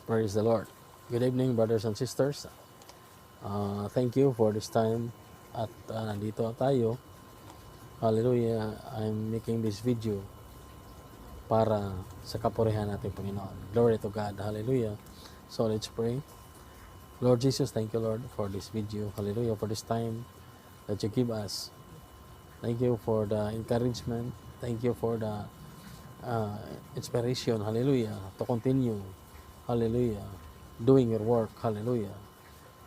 Praise the Lord. Good evening, brothers and sisters. Thank you for this time at nandito tayo. Hallelujah. I'm making this video para sa kapurihan natin Panginoon. Glory to God. Hallelujah. So let's pray. Lord Jesus, thank you Lord for this video. Hallelujah. For this time that you give us. Thank you for the encouragement. Thank you for the inspiration. Hallelujah. To continue. Hallelujah. Doing your work. Hallelujah.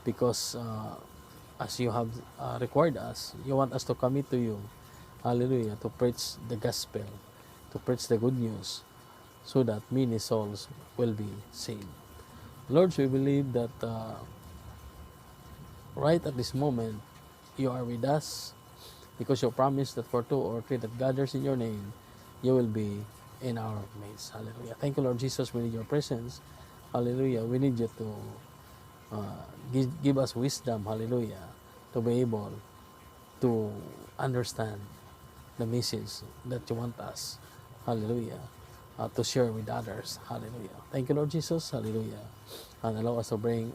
Because as you have required us, you want us to commit to you, hallelujah, to preach the gospel, to preach the good news, so that many souls will be saved. Lord, we believe that right at this moment, you are with us, because you promised that for two or three that gathers in your name, you will be in our midst. Hallelujah. Thank you, Lord Jesus. We need your presence. Hallelujah. We need you to give us wisdom. Hallelujah. To be able to understand the message that you want us, hallelujah, to share with others, hallelujah. Thank you, Lord Jesus, hallelujah, and allow us to bring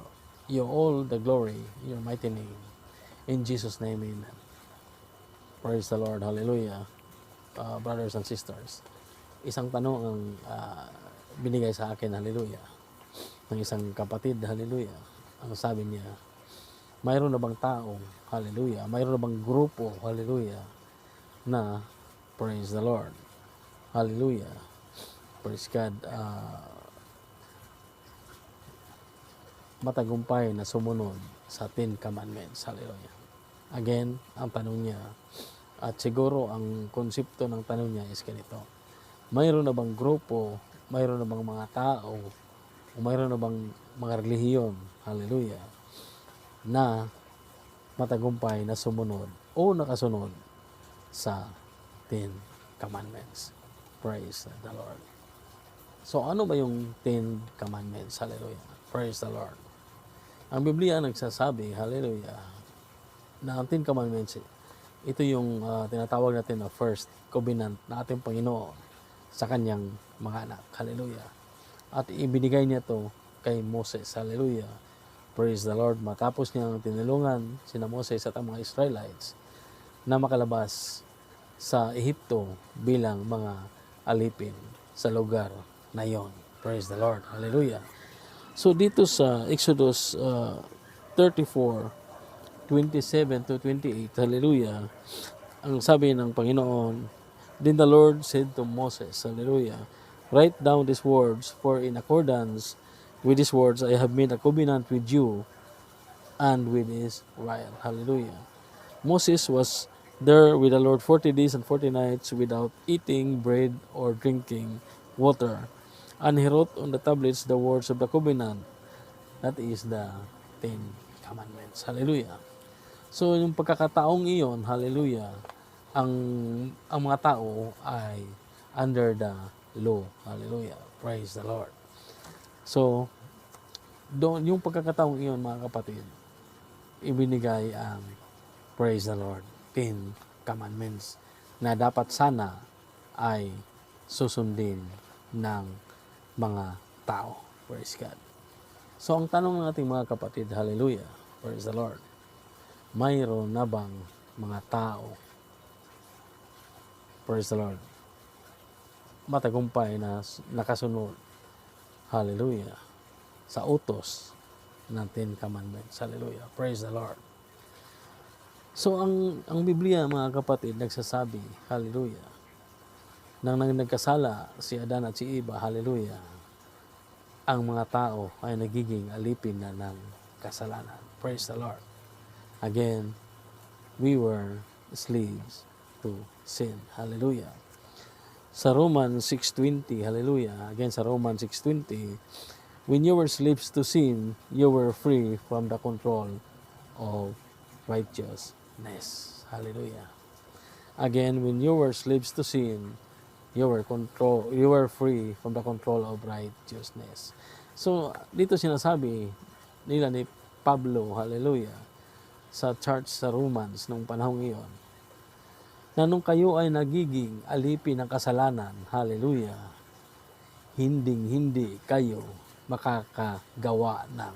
you all the glory in your mighty name. In Jesus' name, amen. Praise the Lord, hallelujah. Brothers and sisters, isang tanong ang binigay sa akin, hallelujah, ng isang kapatid, hallelujah. Ang sabi niya, mayroon na bang tao, hallelujah, mayroon na bang grupo, hallelujah, na praise the Lord, hallelujah, praise God, matagumpay na sumunod sa Ten Commandments, hallelujah. Again, ang tanong niya, at siguro ang konsepto ng tanong niya is ganito, mayroon na bang grupo, mayroon na bang mga tao, o mayroon na bang mga relihiyon, hallelujah, na matagumpay na sumunod o nakasunod sa Ten Commandments. Praise the Lord. So ano ba yung Ten Commandments? Hallelujah. Praise the Lord. Ang Biblia nagsasabi, hallelujah, na ang Ten Commandments, ito yung tinatawag natin na first covenant na ating Panginoon sa kanyang mga anak. Hallelujah. At ibinigay niya to kay Moses. Hallelujah. Praise the Lord. Matapos niyang tinulungan sina Moses at ang mga Israelites na makalabas sa Ehipto bilang mga alipin sa lugar na yon. Praise the Lord. Hallelujah. So dito sa Exodus 34:27 to 28, hallelujah, ang sabi ng Panginoon, then the Lord said to Moses, hallelujah, write down these words, for in accordance with these words I have made a covenant with you and with Israel. Hallelujah. Moses was there with the Lord 40 days and 40 nights without eating bread or drinking water. And he wrote on the tablets the words of the covenant. That is the Ten Commandments. Hallelujah. So, yung pagkakataong iyon, hallelujah, ang mga tao ay under the law. Hallelujah. Praise the Lord. So, doon, yung pagkakataong iyon, mga kapatid, ibinigay ang praise the Lord, Ten Commandments, na dapat sana ay susundin ng mga tao. Praise God. So, ang tanong ng ating mga kapatid, hallelujah, praise the Lord, mayroon na bang mga tao, praise the Lord, matagumpay na nakasunod, hallelujah, sa utos ng Ten Commandments, hallelujah, praise the Lord. So, ang Biblia, mga kapatid, nagsasabi, hallelujah, nang nagkasala si Adan at si Eva, hallelujah, ang mga tao ay nagiging alipin na ng kasalanan. Praise the Lord. Again, we were slaves to sin. Hallelujah. Sa Romans 6:20, hallelujah, again sa Romans 6:20, when you were slaves to sin, you were free from the control of righteousness. Hallelujah. Again, when you were slaves to sin, you were free from the control of righteousness. So, dito sinasabi nila ni Pablo, hallelujah, sa church sa Romans nung panahong iyon, na nung kayo ay nagiging alipin ng kasalanan, hallelujah, hindi kayo makakagawa ng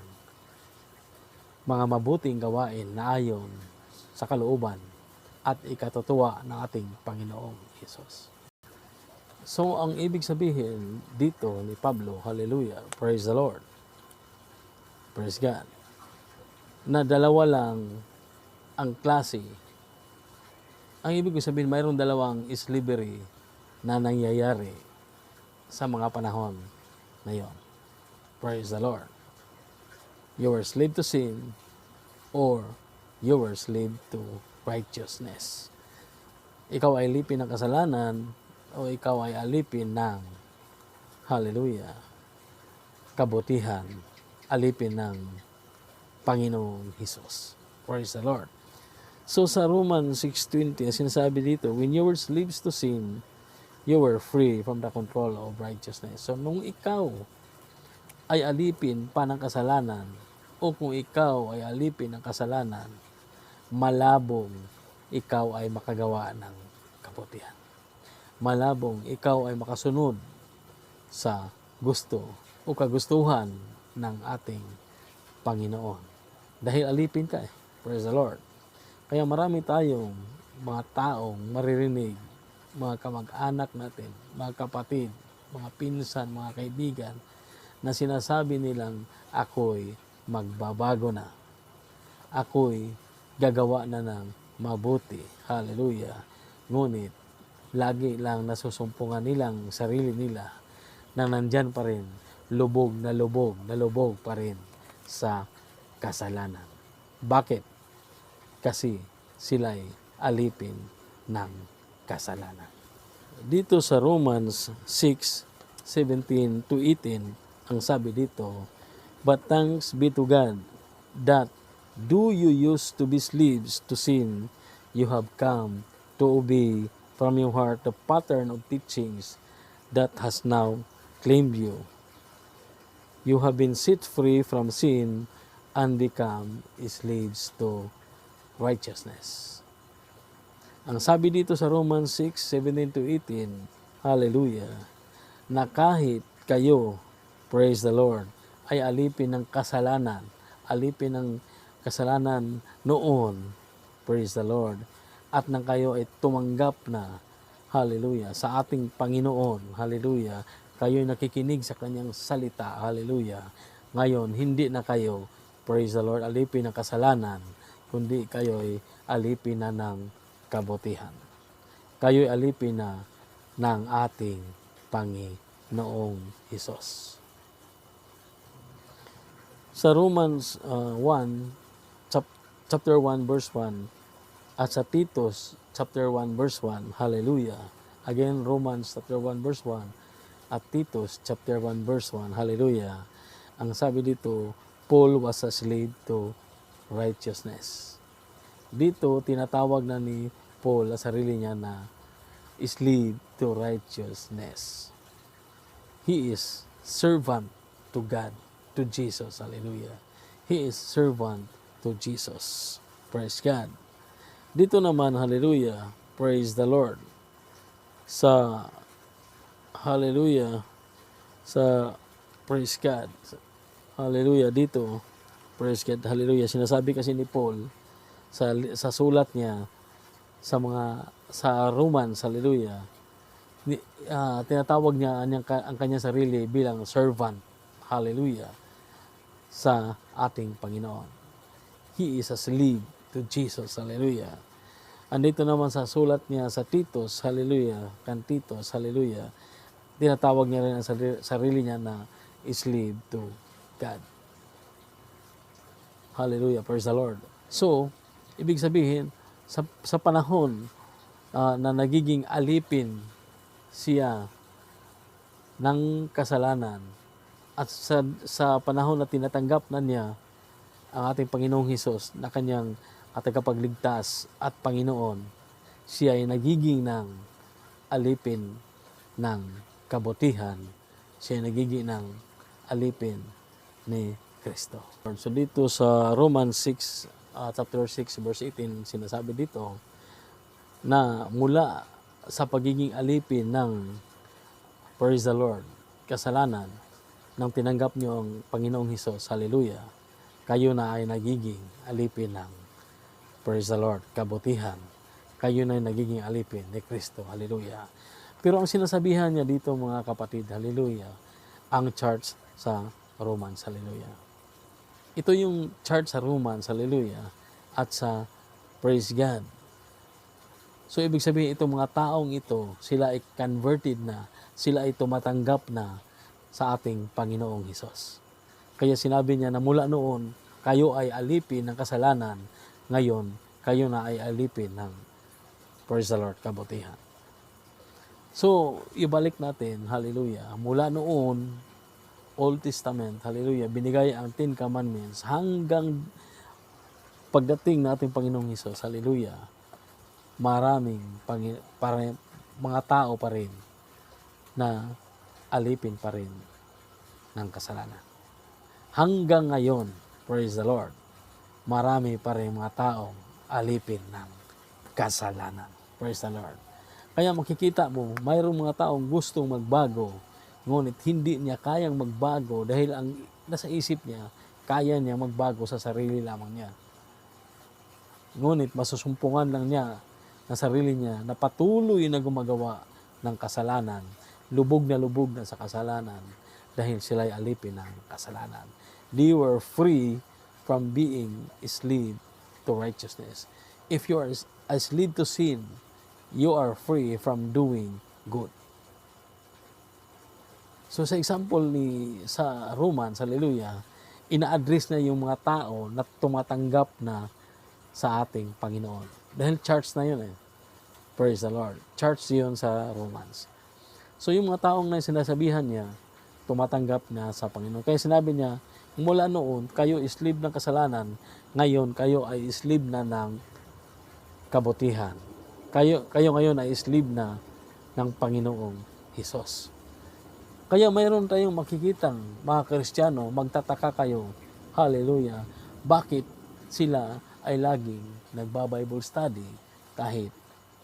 mga mabuting gawain na ayon sa kalooban at ikatutuwa ng ating Panginoong Hesus. So, ang ibig sabihin dito ni Pablo, hallelujah, praise the Lord, praise God, na dalawa lang ang klase. Ang ibig sabihin, mayroong dalawang slavery na nangyayari sa mga panahon na yon. Praise the Lord. You were slave to sin or you were slave to righteousness. Ikaw ay alipin ng kasalanan o ikaw ay alipin ng, hallelujah, kabutihan, alipin ng Panginoong Hesus. Praise the Lord. So sa Romans 6:20, sinasabi dito, when you were slaves to sin, you were free from the control of righteousness. So nung ikaw ay alipin pa ng kasalanan, o kung ikaw ay alipin ng kasalanan, malabong ikaw ay makagawa ng kabutihan. Malabong ikaw ay makasunod sa gusto o kagustuhan ng ating Panginoon. Dahil alipin ka eh. Praise the Lord. Kaya marami tayong mga taong maririnig, mga kamag-anak natin, mga kapatid, mga pinsan, mga kaibigan, na sinasabi nilang ako'y magbabago na. Ako'y gagawa na ng mabuti. Hallelujah. Ngunit, lagi lang nasusumpungan nilang sarili nila na nandyan pa rin, lubog na lubog pa rin sa kasalanan. Bakit? Kasi sila'y alipin ng kasalanan. Dito sa Romans 6:17 to 18, ang sabi dito, but thanks be to God that do you used to be slaves to sin, you have come to obey from your heart the pattern of teachings that has now claimed you. You have been set free from sin and become slaves to righteousness. Ang sabi dito sa Romans 6:17 to 18, hallelujah, na kahit kayo, praise the Lord, ay alipin ng kasalanan, noon, praise the Lord, at nang kayo ay tumanggap na, hallelujah, sa ating Panginoon, hallelujah, kayo ay nakikinig sa kanyang salita, hallelujah, ngayon, hindi na kayo, praise the Lord, alipin ng kasalanan, kundi kayo ay alipin na ng kabutihan. Kayo ay alipin na ng ating Panginoong Hesus. Sa Romans 1, chapter 1, verse 1, at sa Titus, chapter 1, verse 1, hallelujah. Again, Romans, chapter 1, verse 1, at Titus, chapter 1, verse 1, hallelujah. Ang sabi dito, Paul was a slave to righteousness. Dito, tinatawag na ni Paul sa sarili niya na slave to righteousness. He is servant to God, to Jesus. Hallelujah. He is servant to Jesus. Praise God. Dito naman, hallelujah, praise the Lord. Sa, hallelujah, sa praise God. Hallelujah, dito, praise God, hallelujah. Sinasabi kasi ni Paul sa sulat niya sa Romans, hallelujah, tinatawag niya ang kanyang sarili bilang servant, hallelujah, sa ating Panginoon. He is a slave to Jesus, hallelujah. Andito naman sa sulat niya sa Titus, hallelujah, kan Titus, hallelujah, tinatawag niya rin ang sarili niya na slave to God. Hallelujah, praise the Lord. So, ibig sabihin, sa panahon na nagiging alipin siya ng kasalanan at sa panahon na tinatanggap na niya ang ating Panginoong Hesus na kanyang tagapagligtas at Panginoon, siya ay nagiging ng alipin ng kabutihan. Siya ay nagiging ng alipin ni Kristo. So dito sa Romans 6, chapter 6, verse 18, sinasabi dito na mula sa pagiging alipin ng, praise the Lord, kasalanan, nang tinanggap nyo ang Panginoong Hesus, hallelujah, kayo na ay nagiging alipin ng, praise the Lord, kabutihan. Kayo na ay nagiging alipin ni Kristo, hallelujah. Pero ang sinasabihan niya dito mga kapatid, hallelujah, ang church sa Romans, hallelujah. Ito yung church sa Romans, hallelujah, at sa praise God. So ibig sabihin itong mga taong ito, sila ay converted na, sila ay tumatanggap na sa ating Panginoong Hesus. Kaya sinabi niya na mula noon, kayo ay alipin ng kasalanan, ngayon, kayo na ay alipin ng, praise the Lord, kabutihan. So, ibalik natin, hallelujah, mula noon, Old Testament, hallelujah, binigay ang 10 Commandments hanggang pagdating natin Panginoong Hesus, hallelujah, maraming mga tao pa rin na alipin pa rin ng kasalanan. Hanggang ngayon, praise the Lord, marami pa rin mga taong alipin ng kasalanan. Praise the Lord. Kaya makikita mo, mayroong mga taong gustong magbago, ngunit hindi niya kayang magbago dahil ang nasa isip niya, kaya niya magbago sa sarili lamang niya. Ngunit masusumpungan lang niya na sarili niya na patuloy na gumagawa ng kasalanan, lubog na sa kasalanan dahil sila'y alipin ng kasalanan. They were free from being a slave to righteousness. If you are a slave to sin, you are free from doing good. So sa example sa Romans, hallelujah, ina-address na yung mga tao na tumatanggap na sa ating Panginoon. Dahil church na yun Praise the Lord. Church yun sa Romans. So yung mga taong na sinasabihan niya, tumatanggap na sa Panginoon. Kaya sinabi niya, mula noon, kayo slave ng kasalanan, ngayon kayo ay slave na ng kabutihan. Kayo ngayon ay slave na ng Panginoong Hesus. Kaya mayroon tayong makikitang mga Kristiyano, magtataka kayo, hallelujah, bakit sila ay laging nagba-Bible study kahit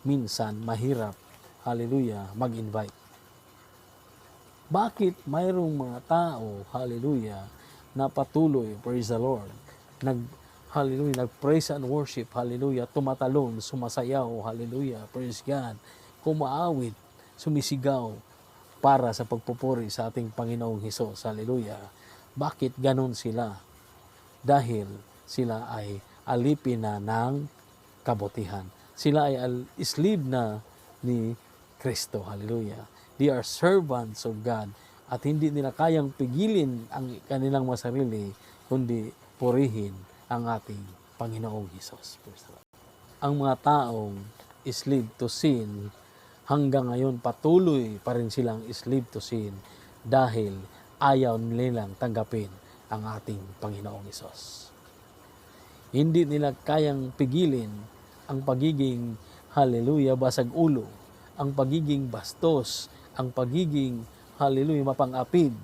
minsan mahirap, hallelujah, mag-invite. Bakit mayroong mga tao, hallelujah, na patuloy, praise the Lord, hallelujah, nag-praise and worship, hallelujah, tumatalon, sumasayaw, hallelujah, praise God, kumaawit, sumisigaw, para sa pagpupuri sa ating Panginoong Hesus, hallelujah. Bakit ganon sila? Dahil sila ay alipin na ng kabutihan. Sila ay slave na ni Kristo, hallelujah. They are servants of God at hindi nila kayang pigilin ang kanilang masarili kundi purihin ang ating Panginoong Hesus. Ang mga taong slave to sin hanggang ngayon patuloy pa rin silang slave to sin dahil ayaw nilang tanggapin ang ating Panginoong Hesus. Hindi nila kayang pigilin ang pagiging, hallelujah, basag ulo, ang pagiging bastos, ang pagiging, hallelujah, mapang-apid,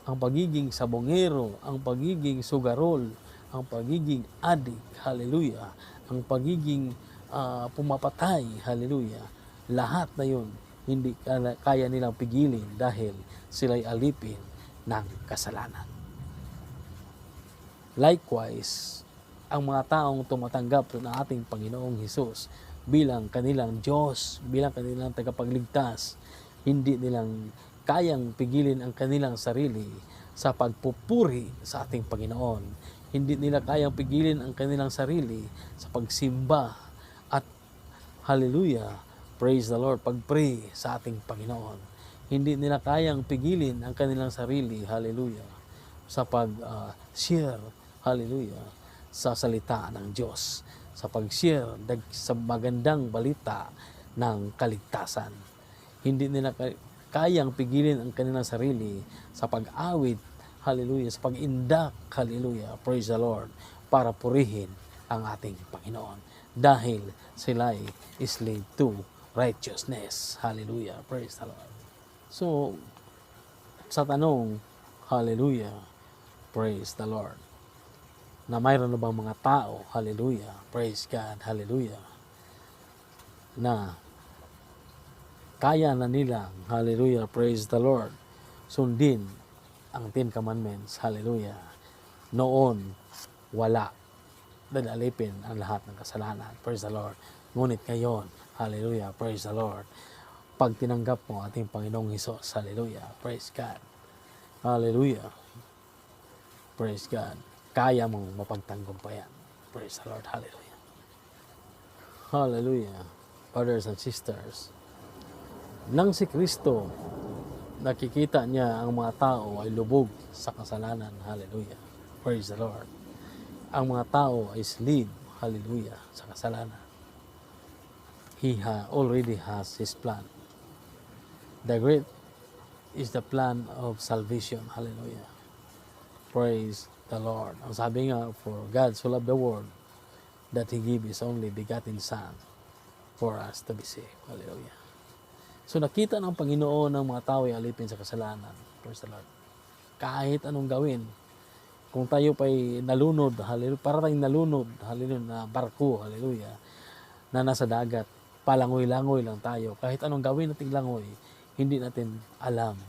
ang pagiging sabongero, ang pagiging sugarol, ang pagiging adik, hallelujah, ang pagiging pumapatay, hallelujah. Lahat na yun, hindi kaya nilang pigilin dahil sila'y alipin ng kasalanan. Likewise, ang mga taong tumatanggap ng ating Panginoong Hesus bilang kanilang Diyos, bilang kanilang tagapagligtas, hindi nilang kayang pigilin ang kanilang sarili sa pagpupuri sa ating Panginoon. Hindi nila kayang pigilin ang kanilang sarili sa pagsimba at hallelujah, praise the Lord, pag-pray sa ating Panginoon. Hindi nila kayang pigilin ang kanilang sarili, hallelujah, sa pag-share, hallelujah, sa salita ng Diyos, sa pag-share sa magandang balita ng kaligtasan. Hindi nila kayang pigilin ang kanilang sarili sa pag-awit, hallelujah, sa pag-indak, hallelujah, praise the Lord, para purihin ang ating Panginoon. Dahil sila'y slave to righteousness. Hallelujah, praise the Lord. So, sa tanong, hallelujah, praise the Lord, na mayroon na bang mga tao, hallelujah, praise God, hallelujah, na kaya na nilang, hallelujah, praise the Lord, sundin ang Ten Commandments. Hallelujah. Noon, wala. Alipin ang lahat ng kasalanan. Praise the Lord. Ngunit ngayon, hallelujah, praise the Lord. Pag tinanggap mo ating Panginoong Hesus, hallelujah, praise God. Hallelujah. Praise God. Kaya mong mapagtagumpayan. Praise the Lord. Hallelujah. Hallelujah. Brothers and sisters, nang si Kristo, nakikita niya ang mga tao ay lubog sa kasalanan. Hallelujah. Praise the Lord. Ang mga tao ay slave. Hallelujah. Sa kasalanan. He already has His plan. The great is the plan of salvation. Hallelujah. Praise the Lord. Ang sabi nga, for God so loved the world that He gave His only begotten Son for us to be saved. Hallelujah. So nakita ng Panginoon ng mga tao ay alipin sa kasalanan. Praise the Lord. Kahit anong gawin, kung tayo pa'y nalunod, hallelujah, para tayong nalunod, hallelujah, na barko, hallelujah, na nasa dagat, palangoy-langoy lang tayo. Kahit anong gawin nating langoy, hindi natin alam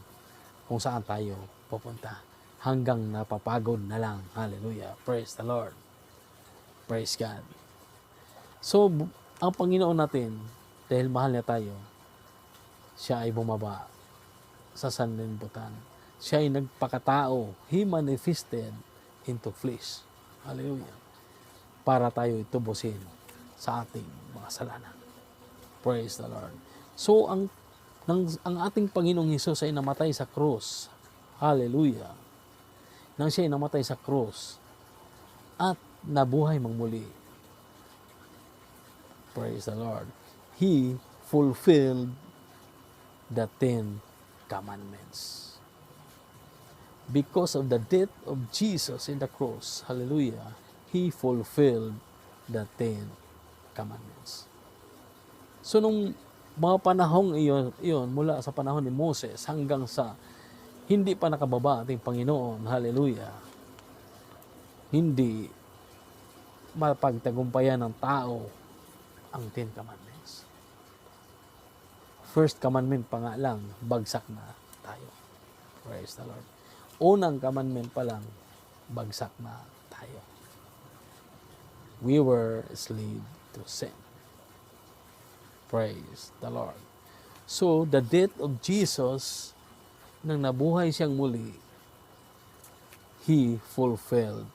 kung saan tayo pupunta. Hanggang napapagod na lang. Hallelujah. Praise the Lord. Praise God. So, ang Panginoon natin, dahil mahal niya tayo, siya ay bumaba sa sanlibutan. Siya ay nagpakatao. He manifested into flesh. Hallelujah. Para tayo itubusin sa ating mga kasalanan. Praise the Lord. So, ang ating Panginoong Hesus ay namatay sa krus. Hallelujah. Nang siya ay namatay sa krus at nabuhay muli. Praise the Lord. He fulfilled the 10 Commandments. Because of the death of Jesus in the cross, hallelujah, He fulfilled the 10 Commandments. So, nung mga panahong iyon, mula sa panahon ni Moses hanggang sa hindi pa nakababa ating Panginoon, hallelujah, hindi mapagtagumpayan ng tao ang 10 Commandments. First commandment pa nga lang, bagsak na tayo. Praise the Lord. Unang commandment pa lang, bagsak na tayo. We were slave to sin. Praise the Lord. So, the death of Jesus, nang nabuhay siyang muli, He fulfilled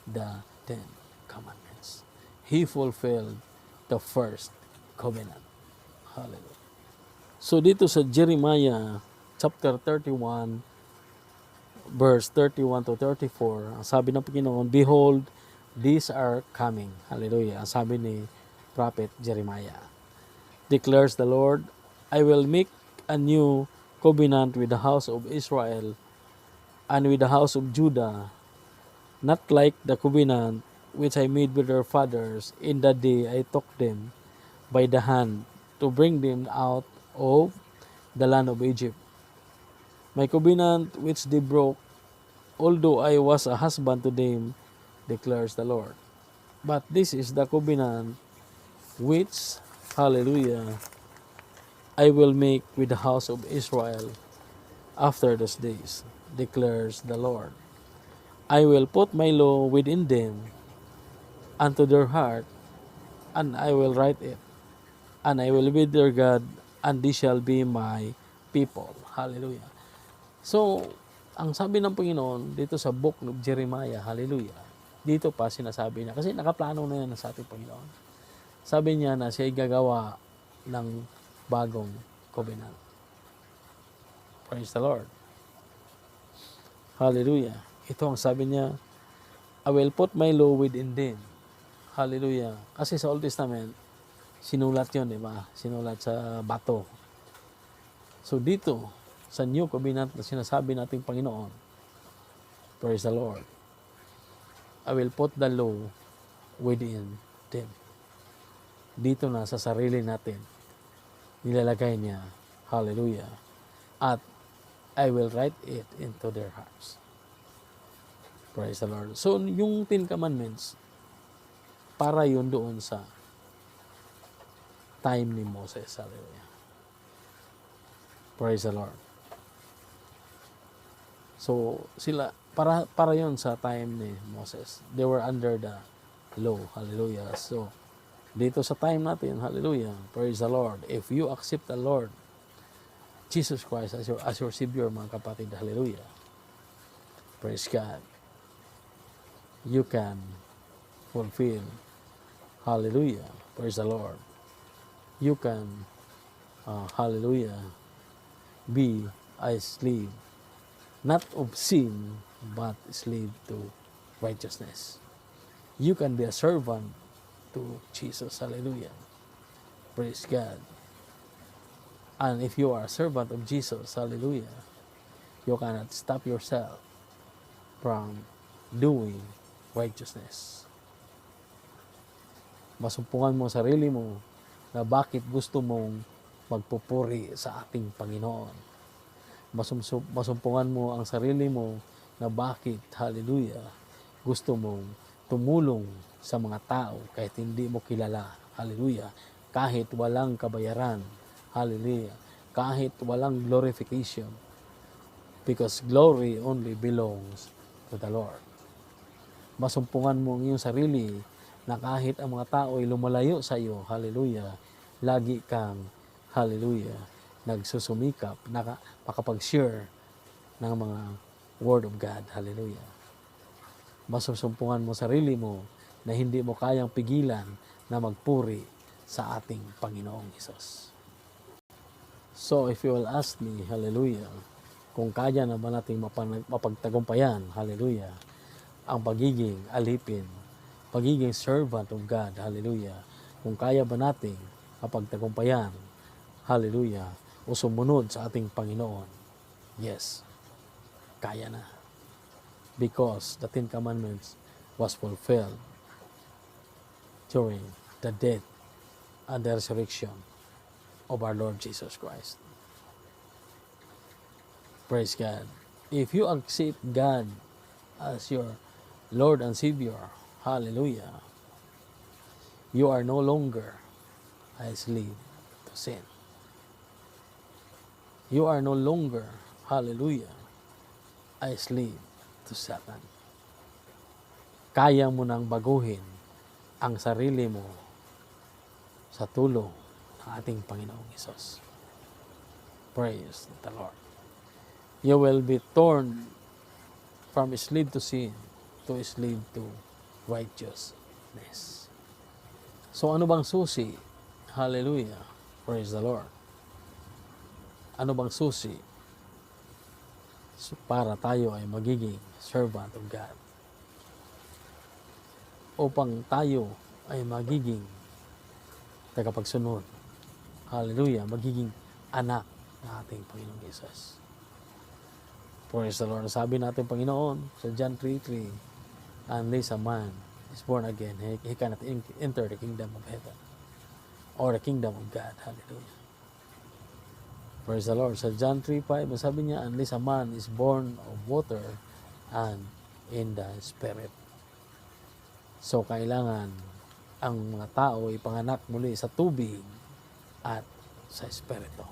the 10 Commandments. He fulfilled the first covenant. Hallelujah. So dito sa Jeremiah chapter 31 verse 31 to 34, ang sabi ng Panginoon, behold, these are coming. Hallelujah. Ang sabi ni Prophet Jeremiah, declares the Lord, I will make a new covenant with the house of Israel and with the house of Judah, not like the covenant which I made with their fathers in the day I took them by the hand to bring them out of the land of Egypt. My covenant which they broke, although I was a husband to them, declares the Lord. But this is the covenant which, hallelujah, I will make with the house of Israel after those days, declares the Lord. I will put my law within them unto their heart, and I will write it, and I will be their God, and they shall be my people. Hallelujah. So, ang sabi ng Panginoon dito sa book of Jeremiah, hallelujah, dito pa sinasabi niya, kasi nakaplano na yan sa ating Panginoon. Sabi niya na siya ay gagawa ng bagong covenant. Praise the Lord. Hallelujah. Ito ang sabi niya, I will put my law within them. Hallelujah. Kasi sa Old Testament, sinulat yun, di ba? Sinulat sa bato. So dito, sa New Covenant na sinasabi nating Panginoon, praise the Lord, I will put the law within them. Dito na sa sarili natin, nilalagay niya, hallelujah, at I will write it into their hearts. Praise the Lord. So, yung 10 Commandments, para yun doon sa time ni Moses. Hallelujah. Praise the Lord. So sila para yon sa time ni Moses. They were under the law. Hallelujah. So dito sa time natin, hallelujah, praise the Lord. If you accept the Lord Jesus Christ as your Savior, mga kapatid, hallelujah, praise God, you can fulfill, hallelujah, praise the Lord, you can, hallelujah, be a slave, not of sin, but slave to righteousness. You can be a servant to Jesus, hallelujah, praise God. And if you are a servant of Jesus, hallelujah, you cannot stop yourself from doing righteousness. Masumpungan mo sarili mo na bakit gusto mong magpupuri sa ating Panginoon. Masumpungan mo ang sarili mo na bakit, hallelujah, gusto mong tumulong sa mga tao kahit hindi mo kilala, hallelujah, kahit walang kabayaran, hallelujah, kahit walang glorification, because glory only belongs to the Lord. Masumpungan mo ang iyong sarili na kahit ang mga tao ay lumalayo sa iyo, hallelujah, lagi kang, hallelujah, nagsusumikap, makapag-share ng mga Word of God, hallelujah. Masusumpungan mo sarili mo na hindi mo kayang pigilan na magpuri sa ating Panginoong Hesus. So if you will ask me, hallelujah, kung kaya na ba nating mapagtagumpayan, hallelujah, ang pagiging alipin, pagiging servant of God, hallelujah, kung kaya ba nating mapagtagumpayan, hallelujah, o sumunod sa ating Panginoon, yes, kaya na. Because the Ten Commandments was fulfilled during the death and the resurrection of our Lord Jesus Christ. Praise God. If you accept God as your Lord and Savior, hallelujah, you are no longer a slave to sin. You are no longer, hallelujah, a slave to Satan. Kaya mo nang baguhin ang sarili mo sa tulong ng ating Panginoong Hesus. Praise the Lord. You will be torn from slave to sin to slave to righteousness. So ano bang susi? Hallelujah. Praise the Lord. Ano bang susi para tayo ay magiging servant of God? Upang tayo ay magiging tagapagsunod. Hallelujah. Magiging anak ng ating Panginoong Jesus. Praise the Lord. Sabi natin Panginoon sa John 3:3, unless a man is born again, he cannot enter the kingdom of heaven or the kingdom of God. Hallelujah. Praise the Lord. Sa John 3:5, sabi niya, unless a man is born of water and in the Spirit. So, kailangan ang mga tao ipanganak muli sa tubig at sa Espiritu.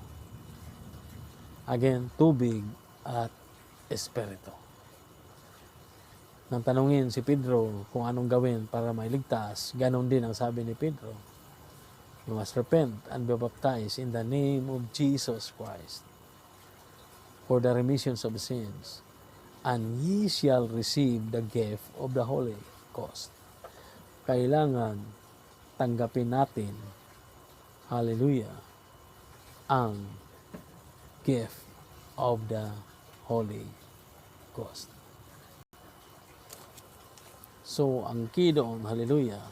Again, tubig at Espiritu. Nang tanungin si Pedro kung anong gawin para mailigtas, ganon din ang sabi ni Pedro. You must repent and be baptized in the name of Jesus Christ for the remission of sins, and ye shall receive the gift of the Holy Ghost. Kailangan tanggapin natin, hallelujah, ang gift of the Holy Ghost. So, ang key doon, hallelujah,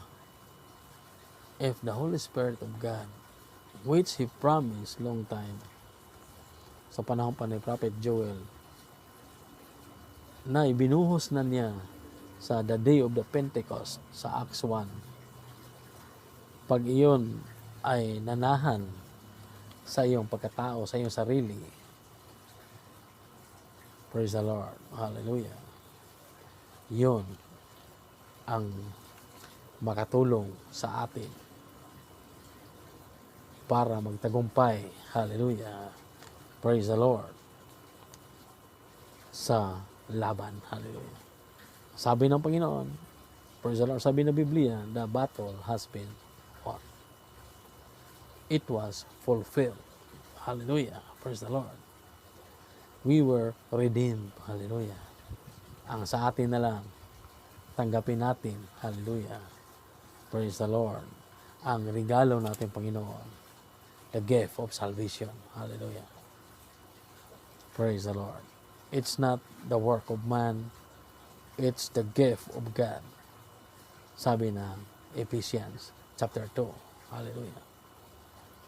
if the Holy Spirit of God, which He promised long time, sa panahon pa ni Prophet Joel, na ibinuhos na niya sa the day of the Pentecost sa Acts 1. Pag iyon ay nanahan sa iyong pagkatao, sa iyong sarili, praise the Lord, hallelujah, yun ang makatulong sa atin para magtagumpay, hallelujah, praise the Lord, sa laban. Hallelujah. Sabi ng Panginoon, praise the Lord, sabi ng Biblia, the battle has been won. It was fulfilled. Hallelujah. Praise the Lord. We were redeemed. Hallelujah. Ang sa atin na lang, tanggapin natin. Hallelujah. Praise the Lord. Ang regalo natin, Panginoon, the gift of salvation. Hallelujah. Praise the Lord. It's not the work of man, it's the gift of God. Sabi ng Ephesians chapter 2. Hallelujah.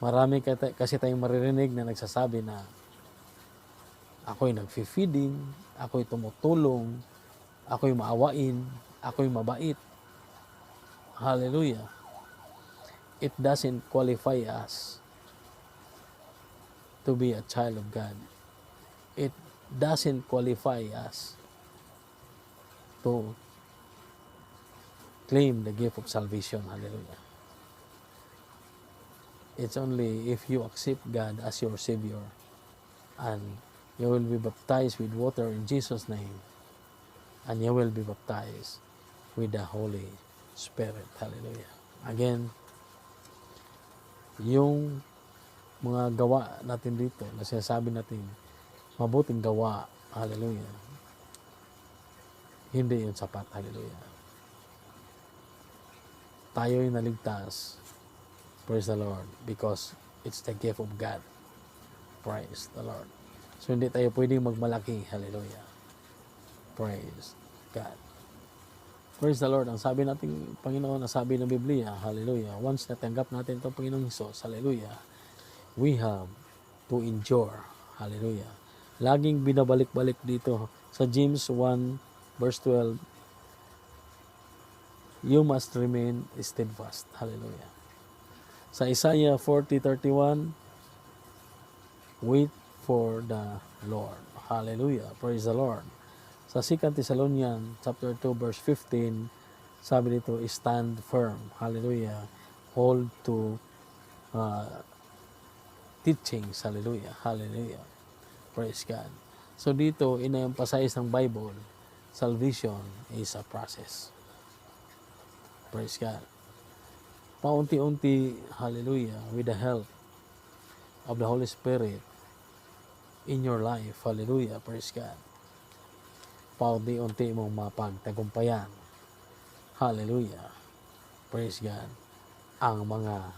Marami kasi tayong maririnig na nagsasabi na ako'y nagfi-feeding, ako'y tumutulong, ako'y maawain, ako'y mabait. Hallelujah. It doesn't qualify us to be a child of God. It doesn't qualify us to claim the gift of salvation. Hallelujah. It's only if you accept God as your Savior and you will be baptized with water in Jesus' name and you will be baptized with the Holy Spirit. Hallelujah. Again, yung mga gawa natin dito na sinasabi natin mabuting gawa, hallelujah, hindi yun sapat. Hallelujah. Tayo'y naligtas, praise the Lord, because it's the gift of God. Praise the Lord. So hindi tayo pwedeng magmalaki. Hallelujah. Praise God. Praise the Lord. Ang sabi nating Panginoon, ang sabi ng Biblia, hallelujah, once natanggap natin itong Panginoong Hesus, hallelujah, we have to endure. Hallelujah. Laging binabalik-balik dito sa James 1 verse 12, you must remain steadfast. Hallelujah. Sa Isaiah 40:31, wait for the Lord. Hallelujah. Praise the Lord. Sa 2 Thessalonians chapter 2 verse 15, sabi dito, stand firm. Hallelujah. Hold to teachings. Hallelujah. Hallelujah. Praise God. So dito, ina-emphasize ng Bible, salvation is a process. Praise God. Paunti-unti, hallelujah, with the help of the Holy Spirit in your life. Hallelujah. Praise God. Paunti-unti mong mapagtagumpayan. Hallelujah. Praise God. Ang mga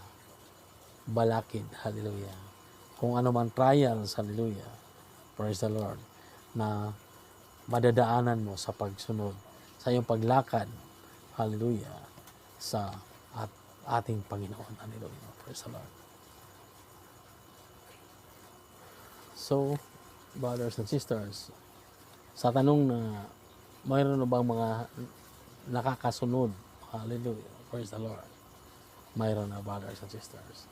balakid. Hallelujah. Kung ano man trials. Hallelujah. Praise the Lord. Na madadaanan mo sa pagsunod sa iyong paglakad. Hallelujah. Sa ating Panginoon. Hallelujah. Praise the Lord. So, brothers and sisters, sa tanong na mayroon na bang mga nakakasunod? Hallelujah. Praise the Lord. Mayroon na, brothers and sisters.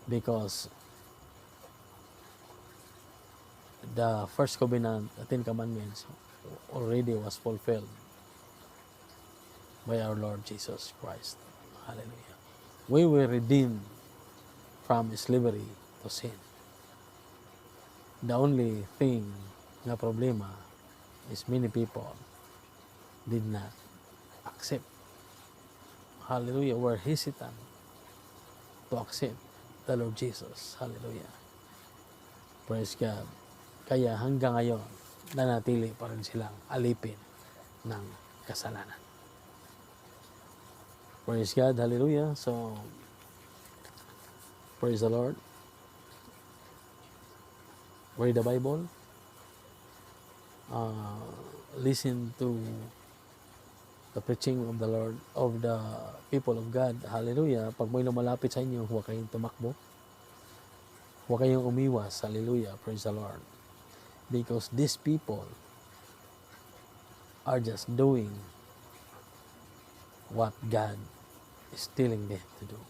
Because the first covenant, the Ten Commandments, already was fulfilled by our Lord Jesus Christ. Hallelujah. We were redeemed from slavery to sin. The only thing na problema is many people did not accept. Hallelujah. We're hesitant to accept the Lord Jesus. Hallelujah. Praise God. Kaya hanggang ngayon, nanatili pa rin silang alipin ng kasalanan. Praise God. Hallelujah. So, praise the Lord. Read the Bible. Listen to the preaching of the Lord, of the people of God. Hallelujah. Pag may lumalapit sa inyo, huwag kayong tumakbo. Huwag kayong umiwas. Hallelujah. Praise the Lord. Because these people are just doing what God is telling them to do.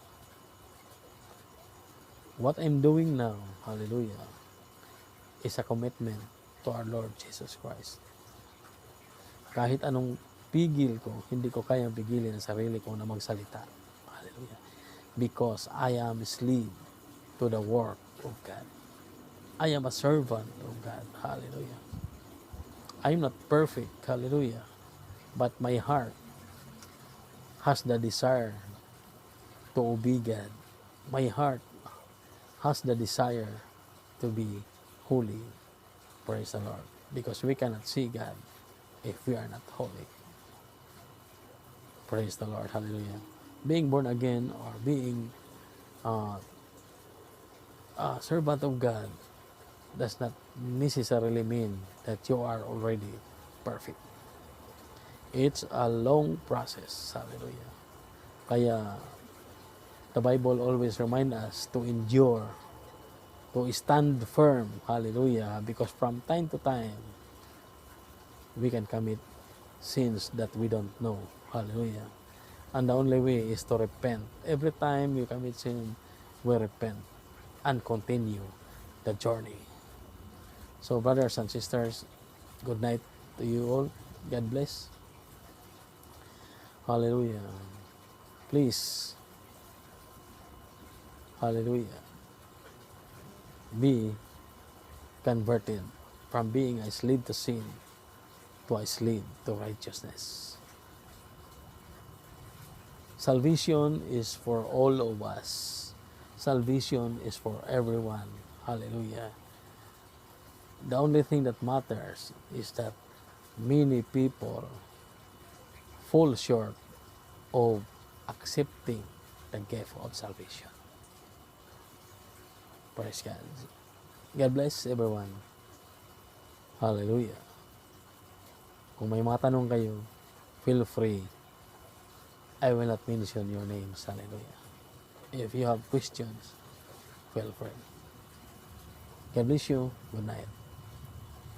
What I'm doing now, hallelujah, is a commitment to our Lord Jesus Christ. Kahit anong pigil ko, hindi ko kayang pigilin ang sarili ko na magsalita. Hallelujah. Because I am slave to the work of God. I am a servant of God. Hallelujah. I'm not perfect, hallelujah, but my heart has the desire to obey God. My heart has the desire to be holy. Praise the Lord. Because we cannot see God if we are not holy. Praise the Lord. Hallelujah. Being born again or being a servant of God does not necessarily mean that you are already perfect. It's a long process. Hallelujah. Kaya the Bible always reminds us to endure, to stand firm. Hallelujah. Because from time to time, we can commit sins that we don't know. Hallelujah. And the only way is to repent. Every time you commit sin, we repent and continue the journey. So, brothers and sisters, good night to you all. God bless. Hallelujah. Please, hallelujah, be converted from being a slave to sin to a slave to righteousness. Salvation is for all of us. Salvation is for everyone. Hallelujah. The only thing that matters is that many people fall short of accepting the gift of salvation. Praise God. God bless everyone. Hallelujah. Kung may mga tanong kayo, feel free. I will not mention your names. Hallelujah. If you have questions, feel free. God bless you. Good night.